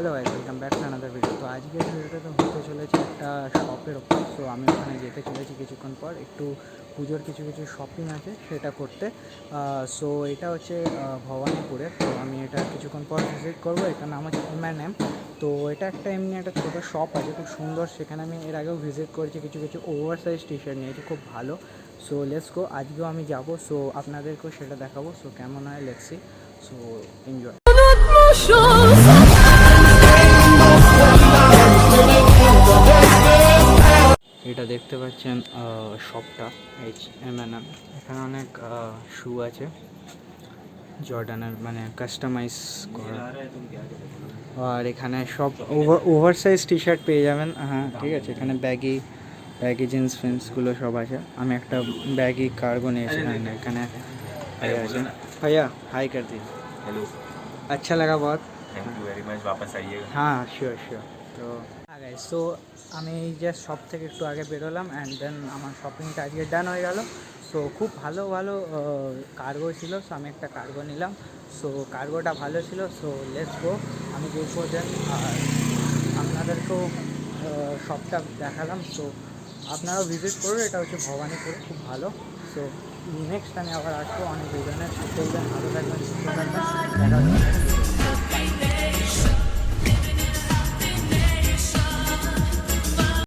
Hello guys, welcome back to another video. তো আজকের ভিডিওটা তো হতে চলেছে একটা শপের ওপর। সো আমি ওখানে যেতে চলেছি কিছুক্ষণ পর, একটু পুজোর কিছু কিছু শপিং আছে সেটা করতে। সো এটা হচ্ছে ভবানীপুরে। তো আমি এটা কিছুক্ষণ পর ভিজিট করবো। এটার নাম হচ্ছে M&M। তো এটা একটা এমনি একটা ছোটো শপ আছে, খুব সুন্দর। সেখানে আমি এর আগেও ভিজিট করেছি, কিছু কিছু ওভার সাইজ টি শার্ট নিয়েছি, খুব ভালো। সো লেটস গো, আজকেও আমি যাবো। সো আপনাদেরকেও সেটা দেখাবো। সো কেমন হয় লেটস সি। So enjoy. এটা দেখতে পাচ্ছেন শপটা M&M। এখানে অনেক শু আছে জর্ডানের, মানে কাস্টমাইজ করা। আর এখানে সব ওভার সাইজ টি শার্ট পেয়ে যাবেন। হ্যাঁ ঠিক আছে, এখানে ব্যাগি ব্যাগি জিন্স ফিন্সগুলো সব আছে। আমি একটা ব্যাগি কার্গো নিয়েছিলাম এখানে। ভাইয়া আছে, ভাইয়া हाय कर दी। हेलो। अच्छा लगा बहुत। थैंक यू वेरी मच, वापस आइएगा। হ্যাঁ শিওর শিওর। তো আগে সো আমি জাস্ট শপ থেকে একটু আগে বেরোলাম অ্যান্ড দেন আমার শপিংটা আজকে ডান হয়ে গেল। সো খুব ভালো ভালো কার্গো ছিল। সো আমি একটা কার্গো নিলাম। সো কার্গোটা ভালো ছিল। সো লেটস গো, আমি দেখবো দেন। আর আপনাদেরকেও শপটা দেখালাম। সো আপনারাও ভিজিট করুন, এটা হচ্ছে ভবানীপুরে, খুব ভালো। সো নেক্সট আমি আবার আসবো অনেক ধরনের। ভালো থাকবেন, সুস্থ থাকবেন, দেখা হচ্ছে।